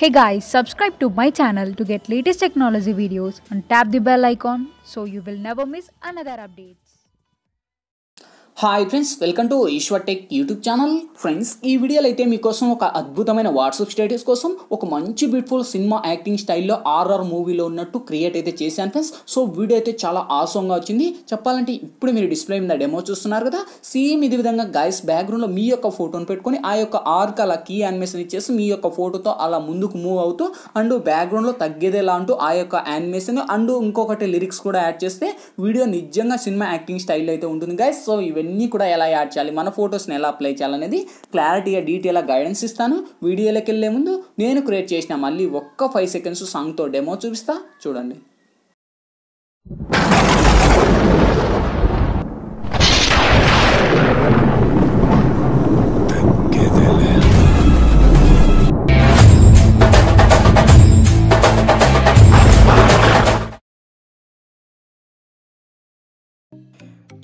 Hey guys, subscribe to my channel to get latest technology videos and tap the bell icon so you will never miss another update. Hi friends, welcome to Eshwar tech YouTube channel. Friends, ఈ వీడియోలో అయితే మీకోసం ఒక అద్భుతమైన WhatsApp status కోసం ఒక మంచి beautiful cinema acting స్టైల్లో ఆర్ఆర్ మూవీలో ఉన్నట్టు క్రియేట్ అయితే చేశాను ఫ్రెండ్స్. సో వీడియో అయితే చాలా ఆసంగా వచ్చింది. చెప్పాలంటే ఇప్పుడు మీరు డిస్ప్లే మీద డెమో చూస్తున్నారు కదా, సేమ్ ఇది విధంగా గైస్ బ్యాక్గ్రౌండ్లో మీ యొక్క ఫోటోను పెట్టుకొని ఆ యొక్క ఆర్క్ అలా కీ యానిమేషన్ ఇచ్చేసి మీ యొక్క ఫోటోతో అలా ముందుకు మూవ్ అవుతూ అండ్ బ్యాక్గ్రౌండ్లో తగ్గేదేలా అంటూ ఆ యొక్క యానిమేషన్ అండ్ ఇంకొకటి లిరిక్స్ కూడా యాడ్ చేస్తే వీడియో నిజంగా సినిమా యాక్టింగ్ స్టైల్ అయితే ఉంటుంది గైస్. సో ఇవన్నీ కూడా ఎలా యాడ్ చేయాలి, మన ఫొటోస్ని ఎలా అప్లై చేయాలనేది క్లారిటీగా డీటెయిల్గా గైడెన్స్ ఇస్తాను. వీడియోలోకి వెళ్ళే ముందు నేను క్రియేట్ చేసిన మళ్ళీ ఒక్క 5 సెకండ్స్ సాంగ్తో డెమో చూపిస్తా, చూడండి.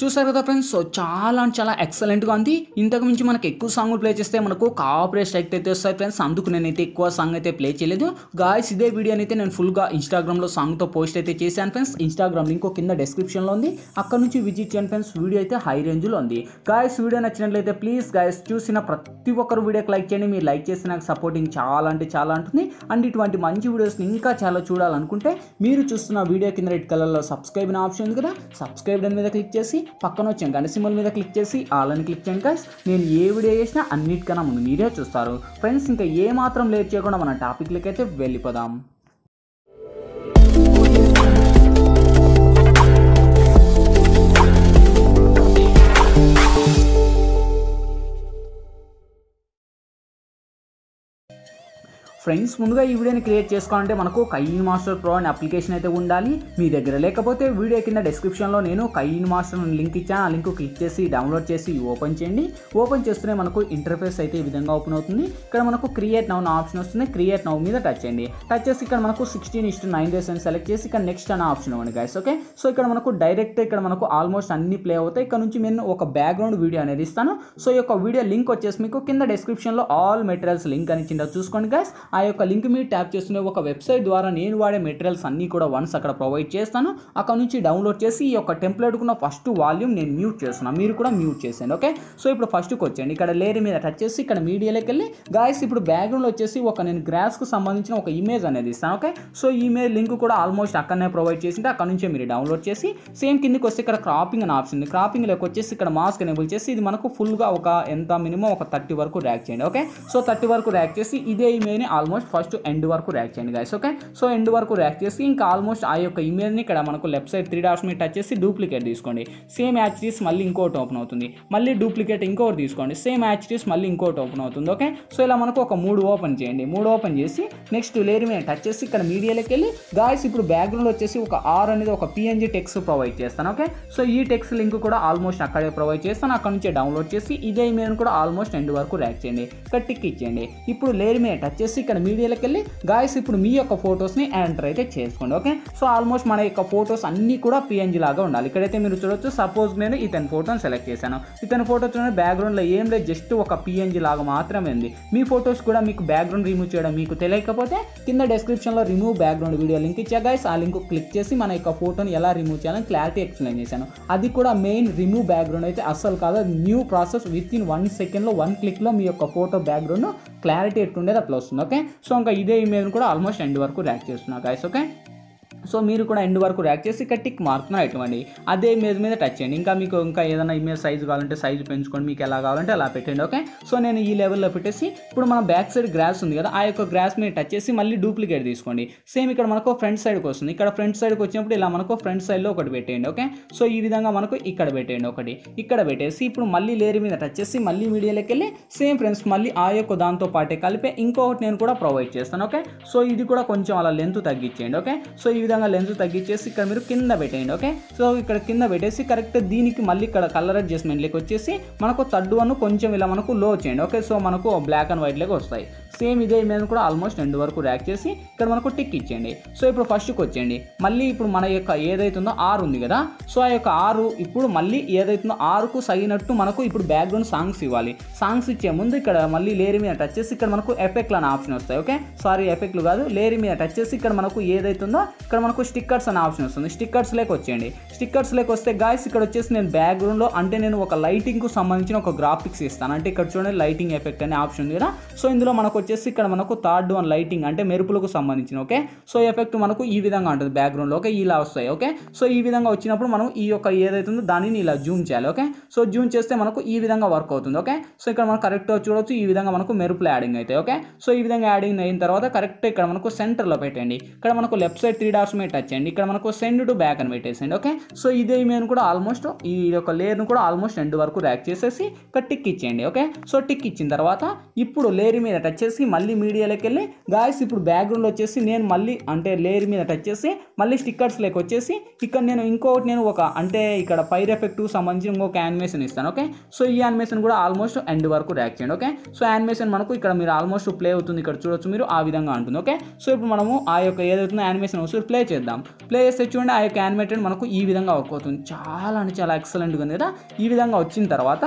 చూసారు కదా ఫ్రెండ్స్, సో చాలా ఎక్సలెంట్గా ఉంది. ఇంతకు మించి మనకు ఎక్కువ సాంగ్లు ప్లే చేస్తే మనకు కాపీరైట్ స్ట్రైక్ అయితే వస్తాయి ఫ్రెండ్స్. అందుకు నేనైతే ఎక్కువ సాంగ్ అయితే ప్లే చేయలేదు గాయ్స్. ఇదే వీడియోని అయితే నేను ఫుల్గా ఇన్స్టాగ్రామ్లో సాంగ్తో పోస్ట్ అయితే చేశాను ఫ్రెండ్స్. ఇన్స్టాగ్రామ్ లింక్ కింద డిస్క్రిప్షన్లో ఉంది, అక్కడ నుంచి విజిట్ చేయండి ఫ్రెండ్స్. వీడియో అయితే హై రేంజ్లో ఉంది గాయ్స్. వీడియో నచ్చినట్లయితే ప్లీజ్ గాయ్స్ చూసిన ప్రతి ఒక్కరు వీడియోకి లైక్ చేయండి. మీరు లైక్ చేస్తే నాకు సపోర్టింగ్ చాలా ఉంటుంది. అండ్ ఇటువంటి మంచి వీడియోస్ని ఇంకా చాలా చూడాలనుకుంటే మీరు చూస్తున్న వీడియో కింద రెడ్ కలర్లో సబ్స్క్రైబ్ అనే ఆప్షన్ ఉంది కదా, సబ్స్క్రైబ్ మీద క్లిక్ చేసి పక్కన వచ్చే గంట సింబల్ మీద క్లిక్ చేసి ఆల్ అని క్లిక్ చేయండి గైస్. నేను ఏ వీడియో చేసినా అన్నిటికన్నా ముందు మీరే చూస్తారు ఫ్రెండ్స్. ఇంకా ఏ మాత్రం లేట్ చేయకుండా మన టాపిక్లకి అయితే వెళ్ళిపోదాం. ఫ్రెండ్స్, ముందుగా ఈ వీడియోని క్రియేట్ చేసుకోవాలంటే మనకు కైనమాస్టర్ ప్రో అనే అప్లికేషన్ అయితే ఉండాలి. మీ దగ్గర లేకపోతే వీడియో కింద డిస్క్రిప్షన్లో నేను కైనమాస్టర్ లింక్ ఇచ్చాను. ఆ లింక్ క్లిక్ చేసి డౌన్లోడ్ చేసి ఓపెన్ చేయండి. ఓపెన్ చేస్తూనే మనకు ఇంటర్ఫేస్ అయితే ఈ విధంగా ఓపెన్ అవుతుంది. ఇక్కడ మనకు క్రియేట్ నౌ ఆప్షన్ వస్తుంది. క్రియేట్ నౌ మీద టచ్ చేయండి. టచ్ చేసి ఇక్కడ మనకు 16:9 డేస్ అని సెలెక్ట్ చేసి ఇక్కడ నెక్స్ట్ అనే ఆప్షన్ ఇవ్వండి గైస్. ఓకే, సో ఇక్కడ మనకు డైరెక్ట్ ఇక్కడ మనకు ఆల్మోస్ట్ అన్ని ప్లే అవుతాయి. ఇక్కడ నుంచి నేను ఒక బ్యాక్గ్రౌండ్ వీడియో అనేది ఇస్తాను. సో ఈ యొక్క వీడియో లింక్ వచ్చేసి మీకు కింద డిస్క్రిప్షన్లో ఆల్ మెటీరియల్స్ లింక్ అని చిందా చూసుకోండి గైస్. ఆ యొక్క లింక్ మీరు ట్యాప్ చేస్తున్న ఒక వెబ్సైట్ ద్వారా నేను వాడే మెటీరియల్స్ అన్నీ కూడా వన్స్ అక్కడ ప్రొవైడ్ చేస్తాను. అక్కడ నుంచి డౌన్లోడ్ చేసి ఈ యొక్క టెంప్లెట్కున్న ఫస్ట్ వాల్యూమ్ నేను మ్యూట్ చేస్తున్నాను, మీరు కూడా మ్యూట్ చేసేయండి. ఓకే, సో ఇప్పుడు ఫస్ట్కి వచ్చేయండి. ఇక్కడ లేయర్ మీద టచ్ చేసి ఇక్కడ మీడియాలోకి వెళ్ళి గాయస్ ఇప్పుడు బ్యాక్గ్రౌండ్లో వచ్చేసి ఒక నేను గ్రాస్కు సంబంధించిన ఒక ఇమేజ్ అనేది ఇస్తాను. ఓకే, సో ఈ ఇమేజ్ లింక్ కూడా ఆల్మోస్ట్ అక్కడనే ప్రొవైడ్ చేసింటే అక్కడ నుంచే మీరు డౌన్లోడ్ చేసి సేమ్ కిందకి వస్తే ఇక్కడ క్రాపింగ్ అనే ఆప్షన్ ఉంది. క్రాపింగ్లోకి వచ్చేసి ఇక్కడ మాస్క్ ఎనేబుల్ చేసి ఇది మనకు ఫుల్గా ఒక ఎంత మినిమం ఒక 30 వరకు ర్యాక్ చేయండి. ఓకే, సో 30 వరకు ర్యాక్ చేసి ఇదే ఇమేజ్ని ఆల్మోస్ట్ ఫస్ట్ ఎండ్ వరకు ర్యాక్ చేయండి గైస్. ఓకే, సో ఎండ్ వరకు ర్యాక్ చేసి ఇంకా ఆల్మోస్ట్ ఆ యొక్క ఇమేజ్ని ఇక్కడ మనకు లెఫ్ట్ సైడ్ 3 డాట్స్ మీద టచ్ చేసి డూప్లికేట్ తీసుకోండి. సేమ్ యాక్టివిటీస్ మళ్ళీ ఇంకోటి ఓపెన్ అవుతుంది. మళ్ళీ డూప్లికేట్ ఇంకోటి తీసుకోండి. సేమ్ యాక్టివిటీస్ మళ్ళీ ఇంకోటి ఓపెన్ అవుతుంది. ఓకే, సో ఇలా మనకు ఒక 3 ఓపెన్ చేయండి. 3 ఓపెన్ చేసి నెక్స్ట్ లేయర్ మీద టచ్ చేసి ఇక్కడ మీడియాలోకి వెళ్ళి గాయస్ ఇప్పుడు బ్యాక్గ్రౌండ్ వచ్చేసి ఒక ఆర్ అనేది ఒక PNG టెక్స్ట్ ప్రొవైడ్ చేస్తాను. ఓకే, సో ఈ టెక్స్ట్ లింక్ కూడా ఆల్మోస్ట్ అక్కడే ప్రొవైడ్ చేస్తాను. అక్కడ నుంచి డౌన్లోడ్ చేసి ఇదే ఇమేజ్ కూడా ఆల్మోస్ట్ ఎండ్ వరకు ర్యాక్ చేయండి. ఇక్కడ టిక్ ఇచ్చేయండి. ఇప్పుడు లేయర్ మీద టచ్ చేసి ఇక్కడ మీడియాలోకి వెళ్ళి గాయస్ ఇప్పుడు మీ యొక్క ఫొటోస్ని ఎంటర్ అయితే చేసుకోండి. ఓకే, సో ఆల్మోస్ట్ మన యొక్క ఫొటోస్ అన్నీ కూడా PNG లాగా ఉండాలి. ఇక్కడైతే మీరు చూడొచ్చు, సపోజ్ నేను ఇతని ఫోటోని సెలెక్ట్ చేశాను. ఇతని ఫోటో చూడండి, బ్యాక్గ్రౌండ్లో ఏం లేదు, జస్ట్ ఒక PNG లాగా మాత్రమే ఉంది. మీ ఫొటోస్ కూడా మీకు బ్యాక్గ్రౌండ్ రిమూవ్ చేయడం మీకు తెలియకపోతే కింద డిస్క్రిప్షన్లో రిమూవ్ బ్యాక్గ్రౌండ్ వీడియో లింక్ ఇచ్చా గైస్. ఆ లింక్ క్లిక్ చేసి మన యొక్క ఫోటోని ఎలా రిమూవ్ చేయాలని క్లారిటీ ఎక్స్ప్లెయిన్ చేశాను. అది కూడా మెయిన్ రిమూవ్ బ్యాక్గ్రౌండ్ అయితే అస్సలు కాదు, న్యూ ప్రాసెస్. విత్ ఇన్ 1 సెకండ్లో 1 క్లిక్లో మీ యొక్క ఫోటో బ్యాక్గ్రౌండ్ క్లారిటీ ఎట్టుండేది అట్లా వస్తుంది. ఓకే, సో ఇంకా ఇదే ఇమేజ్ కూడా ఆల్మోస్ట్ ఎండ్ వరకు ర్యాక్ చేస్తున్నా గైస్. ఓకే, సో మీరు కూడా ఎండ్ వరకు ర్యాక్ చేసి ఇక్కడ టిక్ మార్క్ను ఇటువంటి అదే ఇమేజ్ మీద టచ్ చేయండి. ఇంకా మీకు ఇంకా ఏదైనా ఇమేజ్ సైజు కావాలంటే సైజు పెంచుకోండి, మీకు ఎలా కావాలంటే అలా పెట్టండి. ఓకే, సో నేను ఈ లెవెల్లో పెట్టేసి ఇప్పుడు మన బ్యాక్ సైడ్ గ్రాస్ ఉంది కదా, ఆ యొక్క గ్రాస్ మీద టచ్ చేసి మళ్ళీ డూప్లికేట్ తీసుకోండి. సేమ్ ఇక్కడ మనకు ఫ్రంట్ సైడ్కి వస్తుంది. ఇక్కడ ఫ్రంట్ సైడ్కి వచ్చినప్పుడు ఇలా మనకు ఫ్రంట్ సైడ్లో ఒకటి పెట్టేయండి. ఓకే, సో ఈ విధంగా మనకు ఇక్కడ పెట్టేయండి, ఒకటి ఇక్కడ పెట్టేసి ఇప్పుడు మళ్ళీ లేయర్ మీద టచ్ చేసి మళ్ళీ మీడియాలోకి వెళ్ళి సేమ్ ఫ్రెండ్స్ మళ్ళీ ఆ యొక్క దాంతో పాటే కలిపి ఇంకొకటి నేను కూడా ప్రొవైడ్ చేస్తాను. ఓకే, సో ఇది కూడా కొంచెం అలా లెంత్ తగ్గించేయండి. ఓకే, సో ఈ విధంగా లెంత్ తగ్గించేసి ఇక్కడ మీరు కింద పెట్టేయండి. ఓకే, సో ఇక్కడ కింద పెట్టేసి కరెక్ట్ దీనికి మళ్ళీ ఇక్కడ కలర్ అడ్జస్ట్మెంట్లోకి వచ్చేసి మనకు థర్డ్ వన్ కొంచెం ఇలా మనకు లో చేయండి. ఓకే, సో మనకు బ్లాక్ అండ్ వైట్ లాగా వస్తాయి. సేమ్ ఇదే ఇమేజ్ కూడా ఆల్మోస్ట్ ఎండ్ వరకు ర్యాక్ చేసి ఇక్కడ మనకు టిక్ ఇచ్చేయండి. సో ఇప్పుడు ఫస్ట్కి వచ్చేయండి. మళ్ళీ ఇప్పుడు మన యొక్క ఏదైతుందో ఆర్ ఉంది కదా, సో ఆ యొక్క ఆరు ఇప్పుడు మళ్ళీ ఏదైతుందో ఆరుకు సగినట్టు మనకు ఇప్పుడు బ్యాక్గ్రౌండ్ సాంగ్స్ ఇవ్వాలి. సాంగ్స్ ఇచ్చే ముందు ఇక్కడ మళ్ళీ లేయర్ మీద టచ్ చేసి ఇక్కడ మనకు ఎఫెక్ట్లు అనే ఆప్షన్ వస్తాయి. ఓకే, సారీ ఎఫెక్ట్లు కాదు, లేయర్ మీద టచ్ చేసి ఇక్కడ మనకు ఏదైతుందో ఇక్కడ మనకు స్టిక్కర్స్ అనే ఆప్షన్ వస్తుంది. స్టిక్కర్స్ లేక వచ్చేయండి. స్టిక్కర్స్ లేక వస్తే గాయస్ ఇక్కడ వచ్చేసి నేను బ్యాక్గ్రౌండ్లో అంటే నేను ఒక లైటింగ్కు సంబంధించిన ఒక గ్రాఫిక్స్ ఇస్తాను. అంటే ఇక్కడ చూడండి లైటింగ్ ఎఫెక్ట్ అనే ఆప్షన్ ఉంది కదా, సో ఇందులో మనకు వచ్చేసి ఇక్కడ మనకు థర్డ్ వన్ లైటింగ్ అంటే మెరుపులకు సంబంధించిన ఓకే, సో ఎఫెక్ట్ మనకు ఈ విధంగా ఉంటుంది బ్యాక్గ్రౌండ్లో. ఓకే, ఇలా వస్తాయి. ఓకే, సో ఈ విధంగా వచ్చినప్పుడు మనం ఈ యొక్క ఏదైతుందో దానిని ఇలా జూమ్ చేయాలి. ఓకే, సో జూమ్ చేస్తే మనకు ఈ విధంగా వర్క్ అవుతుంది. ఓకే, సో ఇక్కడ మనం కరెక్ట్గా చూడవచ్చు ఈ విధంగా మనకు మెరుపులు యాడింగ్ అవుతాయి. ఓకే, సో ఈ విధంగా యాడింగ్ అయిన తర్వాత కరెక్ట్ ఇక్కడ మనకు సెంటర్లో పెట్టండి. ఇక్కడ మనకు లెఫ్ట్ సైడ్ 3 డాట్స్ మీద టచ్ చేయండి. ఇక్కడ మనకు సెండ్ టు బ్యాక్ అని పెట్టేసండి. ఓకే, సో ఇదే ఇమేజ్ కూడా ఆల్మోస్ట్ ఈ యొక్క లేయర్ను కూడా ఆల్మోస్ట్ ఎండ్ వరకు ర్యాక్ చేసేసి ఇక్కడ టిక్ ఇచ్చేయండి. ఓకే, సో టిక్ ఇచ్చిన తర్వాత ఇప్పుడు లేయర్ మీద టచ్ చేసి మళ్ళీ మీడియాలోకి వెళ్ళి గాయస్ ఇప్పుడు బ్యాక్గ్రౌండ్ వచ్చేసి నేను మళ్ళీ అంటే లేయర్ మీద టచ్ చేసి మళ్ళీ స్టిక్కర్స్ లేక వచ్చేసి ఇక్కడ నేను ఇంకొకటి నేను ఒక అంటే ఇక్కడ ఫైర్ ఎఫెక్ట్ సంబంధించి ఇంకొక యానిమేషన్ ఇస్తాను. ఓకే, సో ఈ యానిమేషన్ కూడా ఆల్మోస్ట్ ఎండ్ వరకు ర్యాక్ చేయండి. ఓకే, సో యానిమేషన్ మనకు ఇక్కడ మీరు ఆల్మోస్ట్ ప్లే అవుతుంది, ఇక్కడ చూడొచ్చు మీరు ఆ విధంగా ఉంటుంది. ఓకే, సో ఇప్పుడు మనము ఆ యొక్క ఏదైతుందో యానిమేషన్ వస్తుంది ప్లే చేద్దాం. ప్లే చేస్తే చూడండి ఆ యొక్క యానిమేటెడ్ మనకు ఈ విధంగా వర్క్ అవుతుంది. చాలా అంటే చాలా ఎక్సలెంట్గా ఉంది కదా. ఈ విధంగా వచ్చిన తర్వాత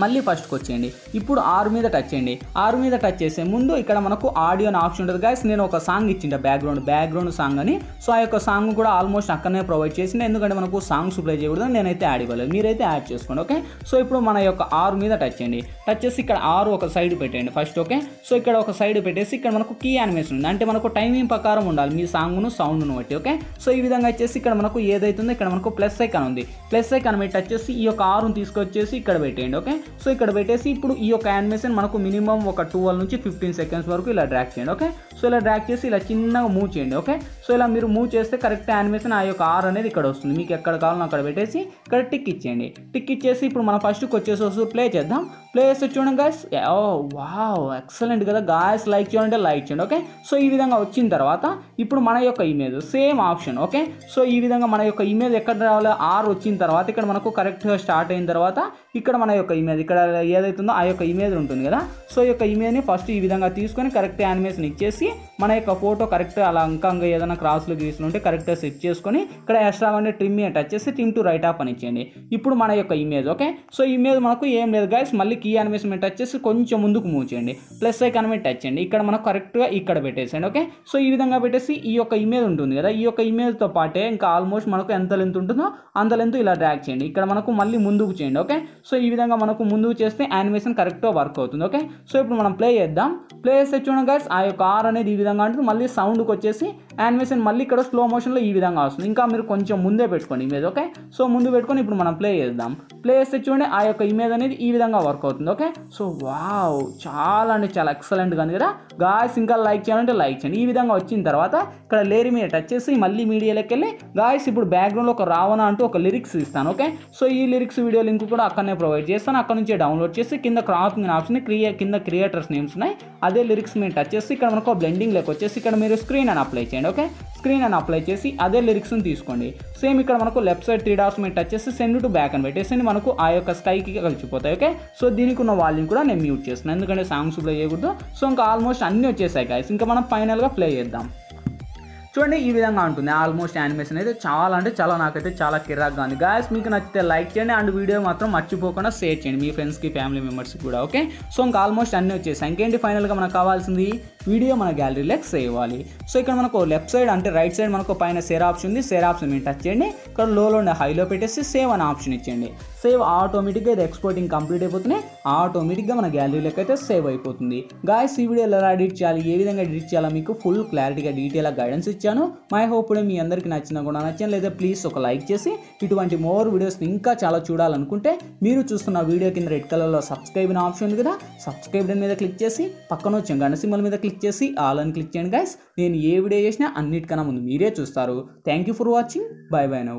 మళ్ళీ ఫస్ట్కి వచ్చేయండి. ఇప్పుడు ఆరు మీద టచ్ చేయండి. ఆరు మీద టచ్ చేసే ముందు ఇక్కడ మనకు ఆడియో అని ఆప్షన్ ఉంటుంది గాయస్. నేను ఒక సాంగ్ ఇచ్చిండ బ్యాక్గ్రౌండ్ సాంగ్ అని, సో ఆ యొక్క సాంగ్ కూడా ఆల్మోస్ట్ అక్కడనే ప్రొవైడ్ చేసిండ. ఎందుకంటే మనకు సాంగ్స్ ప్లే చేయకూడదు, నేనైతే యాడ్ ఇవ్వలేదు, మీరైతే యాడ్ చేసుకోండి. ఓకే, సో ఇప్పుడు మన యొక్క ఆరు మీద టచ్ చేయండి. టచ్ చేసి ఇక్కడ ఆరు ఒక సైడ్ పెట్టండి ఫస్ట్. ఓకే, సో ఇక్కడ ఒక సైడ్ పెట్టేసి ఇక్కడ మనకు కీ యానిమేషన్ ఉంది, అంటే మనకు టైమింగ్ ప్రకారం ఉండాలి మీ సాంగ్ను సౌండ్ను బట్టి. ఓకే, సో ఈ విధంగా వచ్చేసి ఇక్కడ మనకు ఏదైతుందో ఇక్కడ మనకు ప్లస్ ఐకాన్ ఉంది. ప్లస్ ఐకాన్ మీద టచ్ చేసి ఈ యొక్క ఆరును తీసుకొచ్చేసి ఇక్కడ పెట్టేయండి. ఓకే, సో ఇక్కడ పెట్టేసి ఇప్పుడు ఈ యొక్క యానిమేషన్ మనకు మినిమం ఒక 12 నుంచి 15 సెకండ్స్ వరకు ఇలా డ్రాక్ చేయండి. ఓకే, సో ఇలా డ్రాక్ చేసి ఇలా చిన్నగా మూవ్ చేయండి. ఓకే, సో ఇలా మీరు మూవ్ చేస్తే కరెక్ట్ యానిమేషన్ ఆ యొక్క ఆర్ అనేది ఇక్కడ వస్తుంది. మీకు ఎక్కడ కావాలో అక్కడ పెట్టేసి ఇక్కడ టిక్ ఇచ్చేయండి. టిక్ ఇచ్చేసి ఇప్పుడు మనం ఫస్ట్కి వచ్చేసి ప్లే చేద్దాం. ప్లే చేస్తే చూడండి గాయస్, ఓ వావ్ ఎక్సలెంట్ కదా గాయస్. లైక్ చేయండి, లైక్ చేయండి. ఓకే, సో ఈ విధంగా వచ్చిన తర్వాత ఇప్పుడు మన యొక్క image same option. Okay, so ఈ విధంగా మన యొక్క ఇమేజ్ ఎక్కడ రావాలి, ఆర్ వచ్చిన తర్వాత ఇక్కడ మనకు కరెక్ట్గా స్టార్ట్ అయిన తర్వాత ఇక్కడ మన యొక్క ఇమేజ్ ఇక్కడ ఏదైతుందో ఆ యొక్క ఇమేజ్ ఉంటుంది కదా, సో ఈ యొక్క ఇమేజ్ని ఫస్ట్ ఈ విధంగా తీసుకొని కరెక్ట్ యానిమేషన్ ఇచ్చేసి మన యొక్క ఫోటో కరెక్ట్ అలా అంకంగా ఏదైనా క్రాస్లు గీసులు ఉంటే కరెక్ట్గా సెట్ చేసుకొని ఇక్కడ ఎక్స్ట్రా అంటే ట్రిమ్ టచ్ చేసి ట్రిమ్ టు రైట్ ఆఫ్ అని ఇచ్చేయండి. ఇప్పుడు మన యొక్క ఇమేజ్ ఓకే, సో ఇమేజ్ మనకు ఏం లేదు గైస్, మళ్ళీ కీ యానిమేషన్ మీద టచ్ చేసి కొంచెం ముందుకు మూవ్ చేయండి. ప్లస్ ఐకాన్ మీద టచ్ చేయండి. ఇక్కడ మనకు కరెక్ట్గా ఇక్కడ పెట్టేసేయండి. ఓకే, సో ఈ విధంగా పెట్టేసి ఈ యొక్క ఇమేజ్ ఉంటుంది కదా, ఈ యొక్క ఇమేజ్తో పాటే ఇంకా ఆల్మోస్ట్ మనకు ఎంత లెంత్ ఉంటుందో అంత లెంత్ ఇలా డ్రాగ్ చేయండి. ఇక్కడ మనకు మళ్ళీ ముందుకు చేయండి. ఓకే, సో ఈ విధంగా మనకు ముందుకు చేస్తే యానిమేషన్ కరెక్ట్గా వర్క్ అవుతుంది. ఓకే, సో ఇప్పుడు మనం ప్లే చేద్దాం. ప్లే చేస్తే చూడండి గైస్, ఆ యొక్క ఆర్ అనేది ఈ విధంగా ఉంటుంది. మళ్ళీ సౌండ్కి వచ్చేసి యానిమేషన్ మళ్ళీ ఇక్కడ స్లో మోషన్లో ఈ విధంగా వస్తుంది. ఇంకా మీరు కొంచెం ముందే పెట్టుకోండి ఇమేజ్. ఓకే, సో ముందు పెట్టుకొని ఇప్పుడు మనం ప్లే చేద్దాం. ప్లే చేస్తే చూడండి ఆ యొక్క ఇమేజ్ అనేది ఈ విధంగా వర్క్ అవుతుంది. ఓకే, సో వావ్ చాలా అంటే చాలా ఎక్సలెంట్గా ఉంది కదా గాయస్. ఇంకా లైక్ చేయాలంటే లైక్ చేయండి. ఈ విధంగా వచ్చిన తర్వాత ఇక్కడ లేయర్ మీద టచ్ చేసి మళ్ళీ మీడియాలోకి వెళ్ళి గాయస్ ఇప్పుడు బ్యాక్గ్రౌండ్లో ఒక రావణ అంటూ ఒక లిరిక్స్ ఇస్తాను. ఓకే, సో ఈ లిరిక్స్ వీడియో లింక్ కూడా అక్కడనే ప్రొవైడ్ చేస్తాను. అక్కడ నుంచి డౌన్లోడ్ చేసి కింద క్రాపింగ్ ఆప్షన్ కింద క్రియేటర్స్ నేమ్స్ ఉన్నాయి, అదే లిరిక్స్ మీద టచ్ చేసి ఇక్కడ మనకు బ్లెండింగ్ లెక్క వచ్చేసి ఇక్కడ మీరు స్క్రీన్ అని అప్లై చేయండి. ఓకే, స్క్రీన్ అని అప్లై చేసి అదే లిరిక్స్ని తీసుకోండి. సేమ్ ఇక్కడ మనకు లెఫ్ట్ సైడ్ 3 డాట్స్ మీద టచ్ చేసి సెండ్ టు బ్యాక్ అని పెట్టేసి మనకు ఆ యొక్క స్కైకి కలిసిపోతాయి. ఓకే, సో దీనికి ఉన్న వాల్యూమ్ కూడా నేను మ్యూట్ చేస్తున్నాను ఎందుకంటే సాంగ్స్ ప్లే చేయకూడదు. సో ఇంకా ఆల్మోస్ట్ అన్నీ వచ్చేసాయి గాయస్. ఇంకా మనం ఫైనల్గా ప్లే చేద్దాం. చూడండి ఈ విధంగా ఉంటుంది ఆల్మోస్ట్ యానిమేషన్ అయితే చాలా అంటే చాలా నాకైతే చాలా కిరాక్గా ఉంది గాయస్. మీకు నచ్చితే లైక్ చేయండి అండ్ వీడియో మాత్రం మర్చిపోకుండా షేర్ చేయండి మీ ఫ్రెండ్స్కి ఫ్యామిలీ మెంబర్స్కి కూడా. ఓకే, సో ఇంకా ఆల్మోస్ట్ అన్నీ వచ్చేసాయి. ఇంకేంటి ఫైనల్గా మనకు కావాల్సింది వీడియో మన గ్యాలరీలోకి సేవ్ అవ్వాలి. సో ఇక్కడ మనకు లెఫ్ట్ సైడ్ అంటే రైట్ సైడ్ మనకు పైన షేర్ ఆప్షన్ ఉంది. షేర్ ఆప్షన్ మీరు టచ్ చేయండి. ఇక్కడ లోలో హైలో పెట్టేసి సేవ్ అనే ఆప్షన్ ఇచ్చేయండి. సేవ్ ఆటోమేటిక్గా ఇది ఎక్స్పోర్టింగ్ కంప్లీట్ అయిపోతుంది. ఆటోమేటిక్గా మన గ్యాలరీలోకి అయితే సేవ్ అయిపోతుంది. గాయస్ ఈ వీడియో ఎలా ఎడిట్ చేయాలి, ఏ విధంగా ఎడిట్ చేయాలో మీకు ఫుల్ క్లారిటీగా డీటెయిల్గా గైడెన్స్ ఇచ్చాను. మై హోప్ కూడా మీ అందరికీ నచ్చినా కూడా నచ్చాను లేదా ప్లీజ్ ఒక లైక్ చేసి ఇటువంటి మోర్ వీడియోస్ ఇంకా చాలా చూడాలనుకుంటే మీరు చూస్తున్న వీడియో కింద రెడ్ కలర్లో సబ్స్క్రైబ్ అనే ఆప్షన్ ఉంది కదా, సబ్స్క్రైబ్ మీద క్లిక్ చేసి పక్కన వచ్చే గంట సింబల్ మీద క్లిక్ చేసి ఆల్ అని క్లిక్ చేయండి గైస్. నేను ఏ వీడియో చేసినా అన్నిటికన్నా ముందు మీరే చూస్తారు. Thank you for watching. By by now.